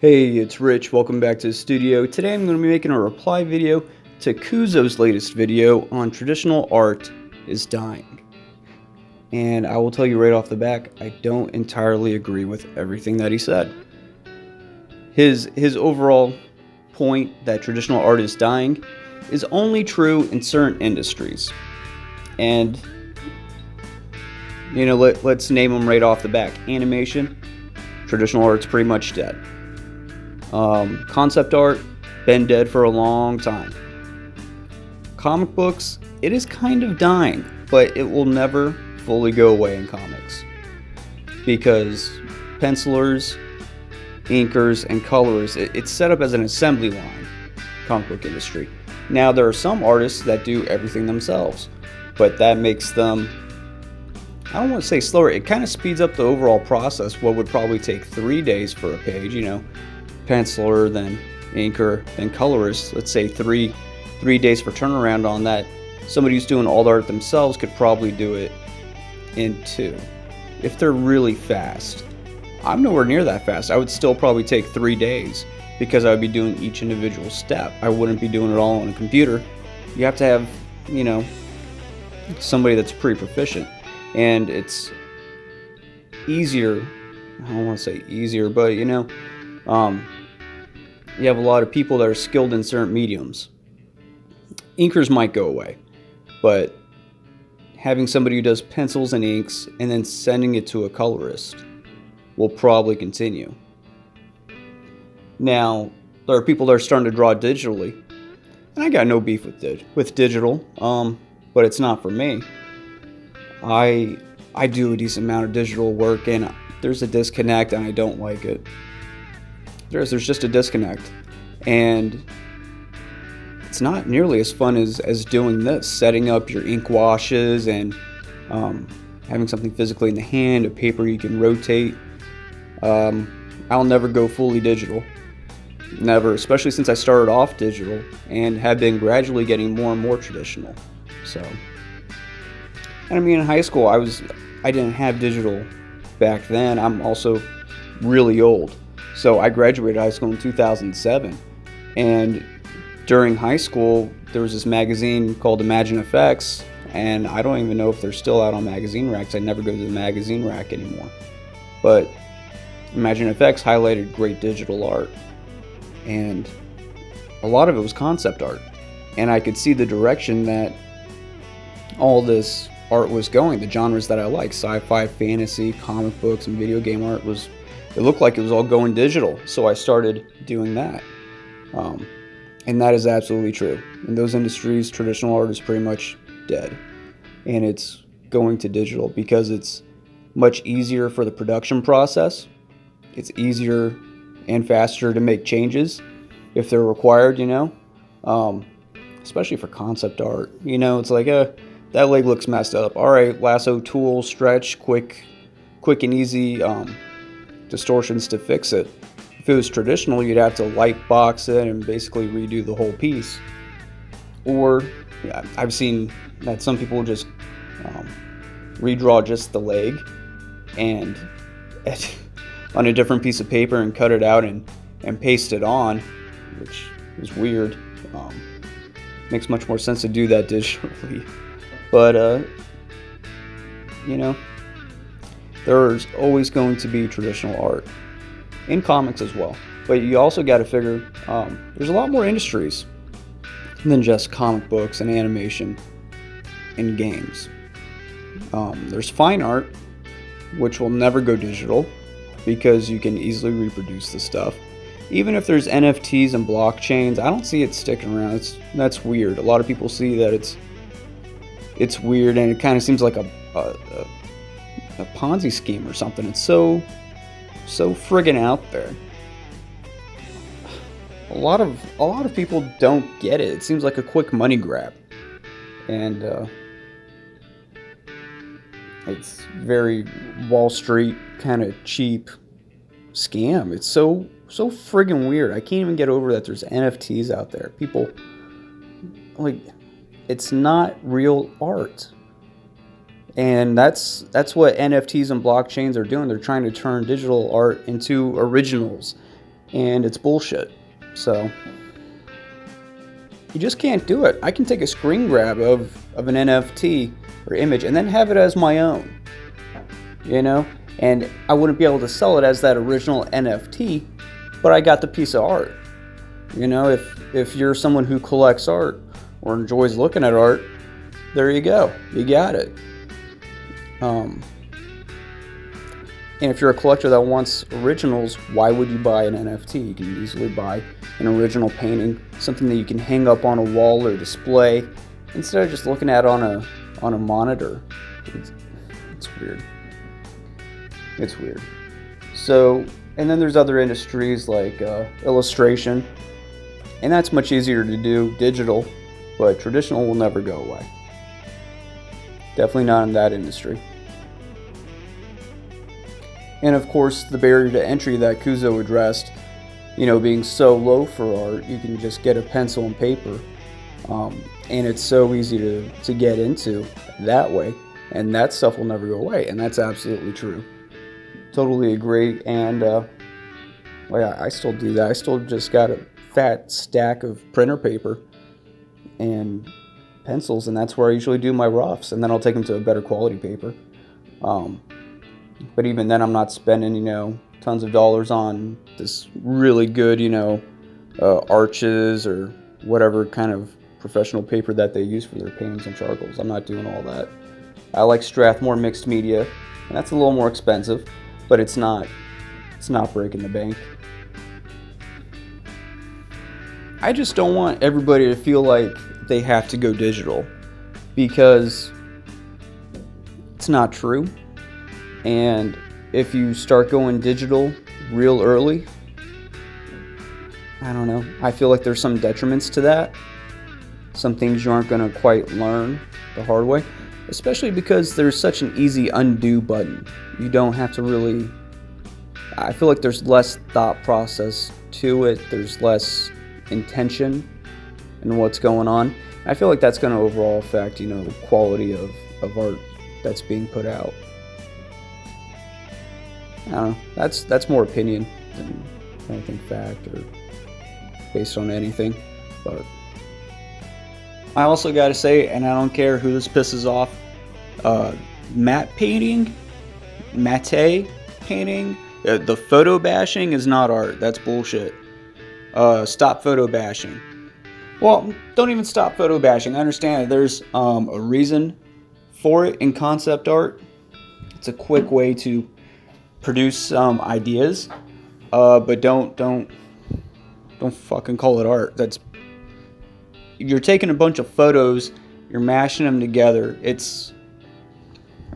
Hey, it's Rich. Welcome back to the studio. Today I'm going to be making a reply video to KUZO's latest video on traditional art is dying. And I will tell you right off the back, I don't entirely agree with everything that he said. His overall point that traditional art is dying is only true in certain industries. And, you know, let's name them right off the back. Animation, traditional art's pretty much dead. Concept art, been dead for a long time. Comic books, it is kind of dying, but it will never fully go away in comics. Because pencilers, inkers, and colorers, it's set up as an assembly line, comic book industry. Now, there are some artists that do everything themselves, but that makes them, I don't want to say slower, it kind of speeds up the overall process. What would probably take 3 days for a page, penciler, then inker, then colorist, let's say three days for turnaround on that. Somebody who's doing all the art themselves could probably do it in 2 if they're really fast. I'm nowhere near that fast. I would still probably take 3 days because I would be doing each individual step. I wouldn't be doing it all on a computer. You have to have, somebody that's pretty proficient, and it's easier. I don't want to say easier, but you have a lot of people that are skilled in certain mediums. Inkers might go away, but having somebody who does pencils and inks and then sending it to a colorist will probably continue. Now, there are people that are starting to draw digitally, and I got no beef with digital, but it's not for me. I do a decent amount of digital work, and there's a disconnect, and I don't like it. There's just a disconnect, and it's not nearly as fun as doing this, setting up your ink washes and having something physically in the hand, a paper you can rotate. I'll never go fully digital, never, especially since I started off digital and have been gradually getting more and more traditional. So, and I mean, in high school I didn't have digital back then. I'm also really old. So I graduated high school in 2007, and during high school there was this magazine called ImagineFX, and I don't even know if they're still out on magazine racks. I never go to the magazine rack anymore. But ImagineFX highlighted great digital art, and a lot of it was concept art, and I could see the direction that all this art was going, the genres that I like, sci-fi, fantasy, comic books, and video game art it looked like it was all going digital, so I started doing that. And that is absolutely true. In those industries, traditional art is pretty much dead, and it's going to digital because it's much easier for the production process. It's easier and faster to make changes if they're required, especially for concept art. It's like, that leg looks messed up. All right, lasso tool, stretch, quick and easy distortions to fix it. If it was traditional, you'd have to light box it and basically redo the whole piece. Or I've seen that some people just redraw just the leg and on a different piece of paper and cut it out and paste it on, which is weird. Makes much more sense to do that digitally. But there's always going to be traditional art in comics as well. But you also got to figure there's a lot more industries than just comic books and animation and games. There's fine art, which will never go digital because you can easily reproduce the stuff. Even if there's NFTs and blockchains, I don't see it sticking around. That's weird. A lot of people see that it's weird, and it kind of seems like a Ponzi scheme or something. It's so friggin' out there. A lot of people don't get it. It seems like a quick money grab, and it's very Wall Street kind of cheap scam. It's so friggin' weird. I can't even get over that there's NFTs out there. People, it's not real art. And that's what NFTs and blockchains are doing. They're trying to turn digital art into originals and it's bullshit. So you just can't do it. I can take a screen grab of an NFT or image and then have it as my own, you know, and I wouldn't be able to sell it as that original NFT, but I got the piece of art. You know, if you're someone who collects art or enjoys looking at art, there you go, you got it. And if you're a collector that wants originals, why would you buy an NFT? You can easily buy an original painting, something that you can hang up on a wall or display, instead of just looking at it on a monitor. It's weird. It's weird. So, and then there's other industries like illustration, and that's much easier to do digital, but traditional will never go away. Definitely not in that industry. And of course, the barrier to entry that KUZO addressed, you know, being so low for art, you can just get a pencil and paper, and it's so easy to get into that way, and that stuff will never go away, and that's absolutely true. Totally agree. And I still do that. I still just got a fat stack of printer paper and pencils, and that's where I usually do my roughs, and then I'll take them to a better quality paper. But even then, I'm not spending, you know, tons of dollars on this really good, you know, arches or whatever kind of professional paper that they use for their paintings and charcoals. I'm not doing all that. I like Strathmore mixed media, and that's a little more expensive, but it's not breaking the bank. I just don't want everybody to feel like they have to go digital, because it's not true. And if you start going digital real early, I don't know, I feel like there's some detriments to that. Some things you aren't going to quite learn the hard way, especially because there's such an easy undo button. You don't have to really, I feel like there's less thought process to it. There's less intention in what's going on. I feel like that's going to overall affect, you know, the quality of art that's being put out. I don't know. That's more opinion than anything fact or based on anything. But I also got to say, and I don't care who this pisses off, matte painting, the photo bashing is not art. That's bullshit. Stop photo bashing. Well, don't even stop photo bashing. I understand that there's a reason for it in concept art. It's a quick way to produce some ideas, but don't fucking call it art. You're taking a bunch of photos, you're mashing them together. It's,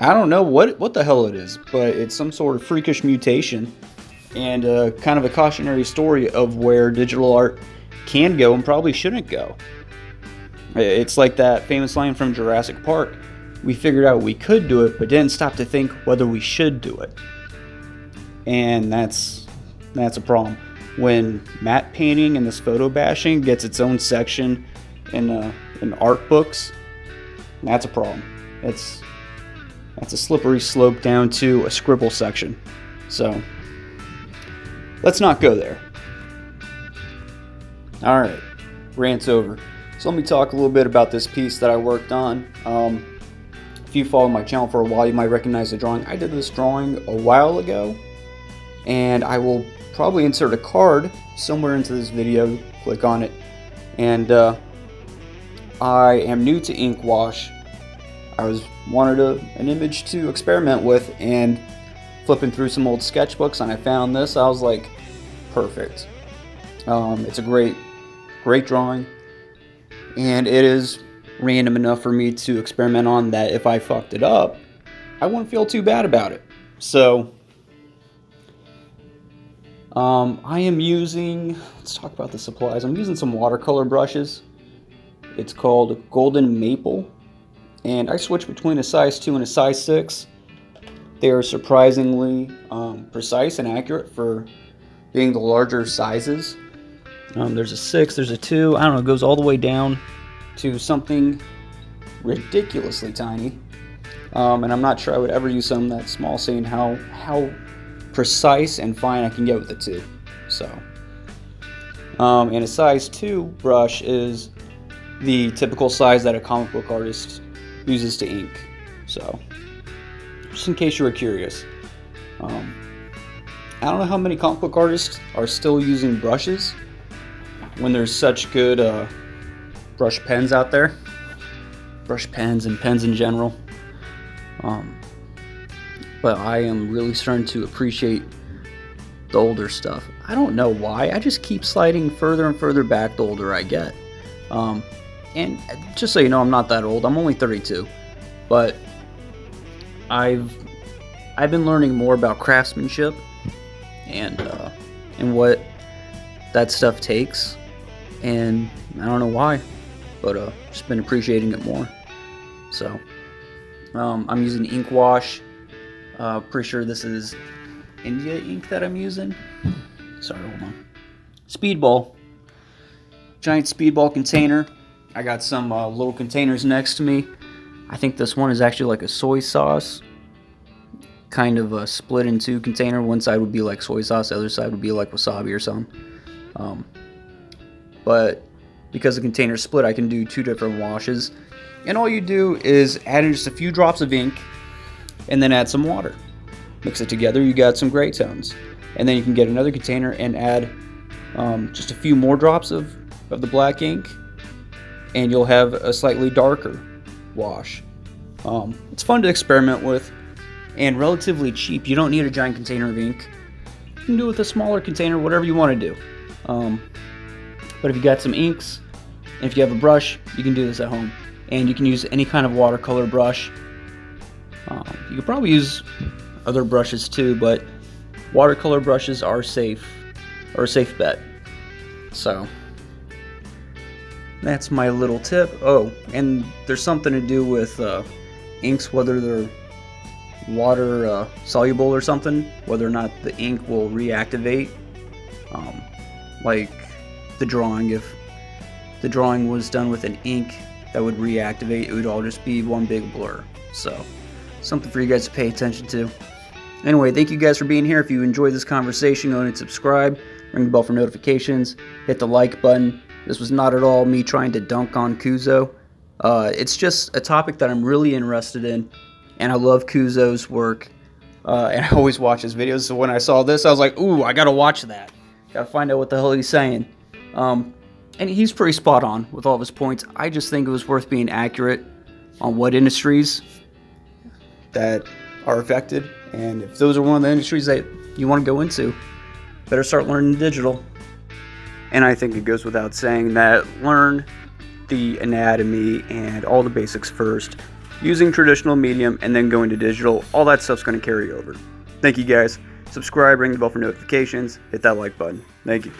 I don't know what the hell it is, but it's some sort of freakish mutation, and kind of a cautionary story of where digital art can go and probably shouldn't go. It's like that famous line from Jurassic Park: we figured out we could do it, but didn't stop to think whether we should do it. And that's a problem. When matte painting and this photo bashing gets its own section in art books, that's a problem. That's a slippery slope down to a scribble section. So let's not go there. All right, rant's over. So let me talk a little bit about this piece that I worked on. If you follow my channel for a while, you might recognize the drawing. I did this drawing a while ago, and I will probably insert a card somewhere into this video. Click on it. And I am new to ink wash. I wanted an image to experiment with, and flipping through some old sketchbooks, and I found this. I was like, perfect. It's a great drawing, and it is random enough for me to experiment on that if I fucked it up, I wouldn't feel too bad about it. So I am using, let's talk about the supplies. I'm using some watercolor brushes. It's called Golden Maple, and I switch between a size 2 and a size 6. They are surprisingly precise and accurate for being the larger sizes. There's a 6, there's a 2, I don't know, it goes all the way down to something ridiculously tiny. And I'm not sure I would ever use something that small, seeing how precise and fine I can get with the 2. So And a size 2 brush is the typical size that a comic book artist uses to ink. So, just in case you were curious. I don't know how many comic book artists are still using brushes when there's such good brush pens out there. Brush pens and pens in general. But I am really starting to appreciate the older stuff. I don't know why. I just keep sliding further and further back the older I get. And just so you know, I'm not that old. I'm only 32. But I've been learning more about craftsmanship and what that stuff takes. And I don't know why, but just been appreciating it more. So I'm using ink wash. Pretty sure this is India ink that I'm using. Sorry, hold on. Speedball. Giant speedball container. I got some little containers next to me. I think this one is actually like a soy sauce. Kind of split in two container. One side would be like soy sauce, the other side would be like wasabi or something. But because the container's split, I can do two different washes. And all you do is add in just a few drops of ink and then add some water. Mix it together, you got some gray tones. And then you can get another container and add just a few more drops of the black ink, and you'll have a slightly darker wash. It's fun to experiment with and relatively cheap. You don't need a giant container of ink. You can do it with a smaller container, whatever you want to do. But if you got some inks, and if you have a brush, you can do this at home. And you can use any kind of watercolor brush. You could probably use other brushes too, but watercolor brushes are safe, or a safe bet. So that's my little tip. Oh, and there's something to do with inks, whether they're water soluble or something, whether or not the ink will reactivate. Like the drawing, if the drawing was done with an ink that would reactivate, it would all just be one big blur. So something for you guys to pay attention to. Anyway, thank you guys for being here. If you enjoyed this conversation, go ahead and subscribe, ring the bell for notifications, hit the like button. This was not at all me trying to dunk on KUZO. It's just a topic that I'm really interested in, and I love KUZO's work, and I always watch his videos. So when I saw this, I was like, ooh, I gotta watch that. Gotta find out what the hell he's saying. And he's pretty spot on with all of his points. I just think it was worth being accurate on what industries that are affected, and if those are one of the industries that you want to go into, better start learning digital. And I think it goes without saying that learn the anatomy and all the basics first, using traditional medium, and then going to digital. All that stuff's going to carry over. Thank you guys. Subscribe, ring the bell for notifications, hit that like button. Thank you.